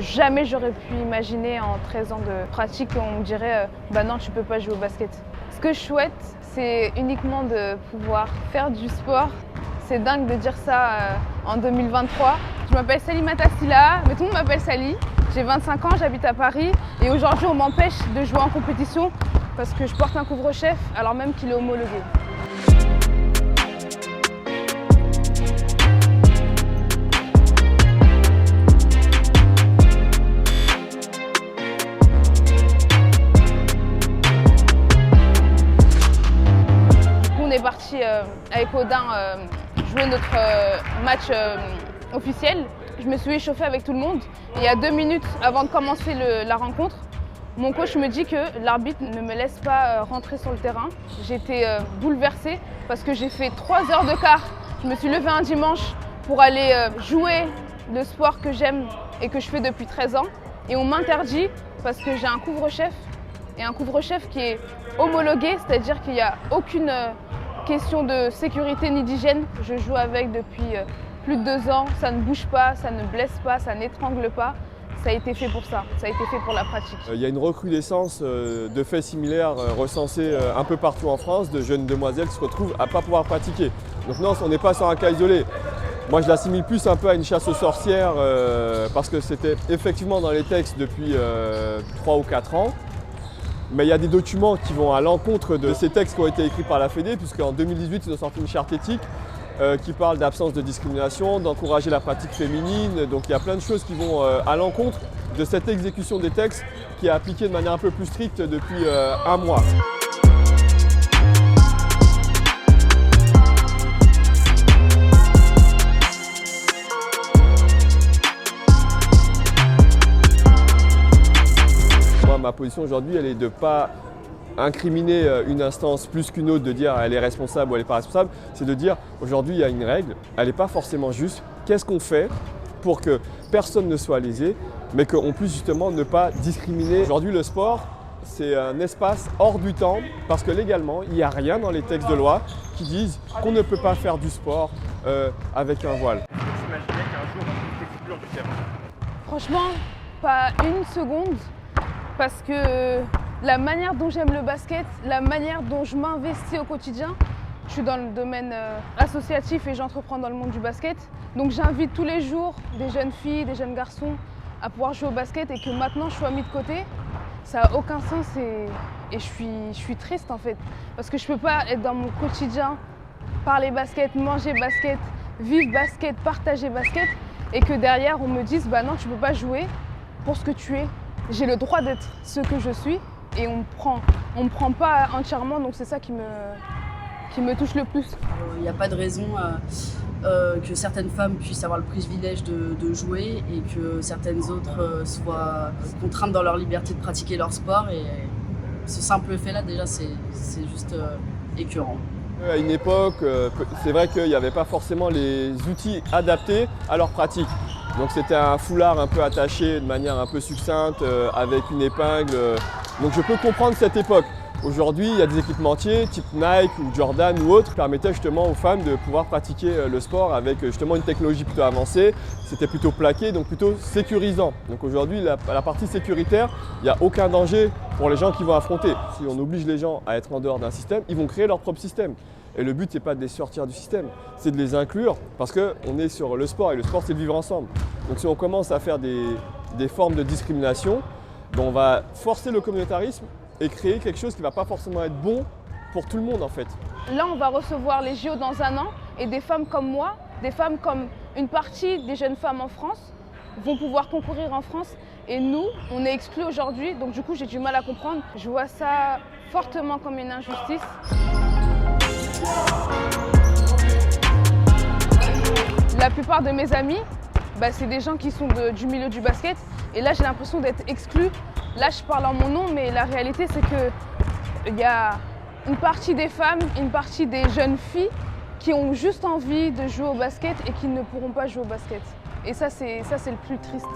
Jamais j'aurais pu imaginer en 13 ans de pratique qu'on me dirait bah non, tu peux pas jouer au basket. Ce que je souhaite, c'est uniquement de pouvoir faire du sport. C'est dingue de dire ça en 2023. Je m'appelle Salimata Sylla, mais tout le monde m'appelle Sally. J'ai 25 ans, j'habite à Paris et aujourd'hui on m'empêche de jouer en compétition parce que je porte un couvre-chef alors même qu'il est homologué. On est parti avec Odin jouer notre match officiel. Je me suis échauffée avec tout le monde et à 2 minutes avant de commencer la rencontre, mon coach me dit que l'arbitre ne me laisse pas rentrer sur le terrain. J'étais bouleversée parce que j'ai fait 3 heures de quart. Je me suis levée un dimanche pour aller jouer le sport que j'aime et que je fais depuis 13 ans. Et on m'interdit parce que j'ai un couvre-chef et un couvre-chef qui est homologué, c'est-à-dire qu'il n'y a aucune question de sécurité ni d'hygiène. Je joue avec depuis plus de 2 ans, ça ne bouge pas, ça ne blesse pas, ça n'étrangle pas. Ça a été fait pour ça, ça a été fait pour la pratique. Il y a une recrudescence de faits similaires recensés un peu partout en France, de jeunes demoiselles qui se retrouvent à ne pas pouvoir pratiquer. Donc non, on n'est pas sur un cas isolé. Moi je l'assimile plus un peu à une chasse aux sorcières parce que c'était effectivement dans les textes depuis 3 ou 4 ans. Mais il y a des documents qui vont à l'encontre de ces textes qui ont été écrits par la Fédé, puisqu'en 2018, ils ont sorti une charte éthique qui parle d'absence de discrimination, d'encourager la pratique féminine. Donc il y a plein de choses qui vont à l'encontre de cette exécution des textes qui est appliquée de manière un peu plus stricte depuis 1 mois. Ma position aujourd'hui, elle est de ne pas incriminer une instance plus qu'une autre, de dire elle est responsable ou elle n'est pas responsable. C'est de dire aujourd'hui il y a une règle, elle n'est pas forcément juste. Qu'est-ce qu'on fait pour que personne ne soit lésé, mais qu'on puisse justement ne pas discriminer. Aujourd'hui le sport, c'est un espace hors du temps parce que légalement, il n'y a rien dans les textes de loi qui disent qu'on ne peut pas faire du sport avec un voile. Est-ce que tu imaginais qu'un jour on puisse t'exclure du terrain? Franchement, pas une seconde. Parce que la manière dont j'aime le basket, la manière dont je m'investis au quotidien, je suis dans le domaine associatif et j'entreprends dans le monde du basket. Donc j'invite tous les jours des jeunes filles, des jeunes garçons à pouvoir jouer au basket et que maintenant je sois mis de côté, ça n'a aucun sens et je suis triste en fait. Parce que je ne peux pas être dans mon quotidien, parler basket, manger basket, vivre basket, partager basket et que derrière on me dise bah non tu ne peux pas jouer pour ce que tu es. J'ai le droit d'être ce que je suis et on me prend pas entièrement, donc c'est ça qui me touche le plus. Il n'y a pas de raison que certaines femmes puissent avoir le privilège de jouer et que certaines autres soient contraintes dans leur liberté de pratiquer leur sport. Et ce simple fait-là, déjà, c'est juste écœurant. À une époque, c'est vrai qu'il n'y avait pas forcément les outils adaptés à leur pratique. Donc c'était un foulard un peu attaché de manière un peu succincte avec une épingle. Donc je peux comprendre cette époque. Aujourd'hui, il y a des équipementiers type Nike ou Jordan ou autres qui permettaient justement aux femmes de pouvoir pratiquer le sport avec justement une technologie plutôt avancée. C'était plutôt plaqué, donc plutôt sécurisant. Donc aujourd'hui, la partie sécuritaire, il n'y a aucun danger pour les gens qui vont affronter. Si on oblige les gens à être en dehors d'un système, ils vont créer leur propre système. Et le but, ce n'est pas de les sortir du système, c'est de les inclure parce qu'on est sur le sport et le sport, c'est de vivre ensemble. Donc si on commence à faire des formes de discrimination, on va forcer le communautarisme et créer quelque chose qui ne va pas forcément être bon pour tout le monde en fait. Là, on va recevoir les JO dans 1 an et des femmes comme moi, des femmes comme une partie des jeunes femmes en France vont pouvoir concourir en France et nous, on est exclus aujourd'hui, donc du coup, j'ai du mal à comprendre. Je vois ça fortement comme une injustice. La plupart de mes amis, c'est des gens qui sont du milieu du basket et là j'ai l'impression d'être exclue. Là je parle en mon nom mais la réalité c'est qu'il y a une partie des femmes, une partie des jeunes filles qui ont juste envie de jouer au basket et qui ne pourront pas jouer au basket. Et ça c'est le plus triste.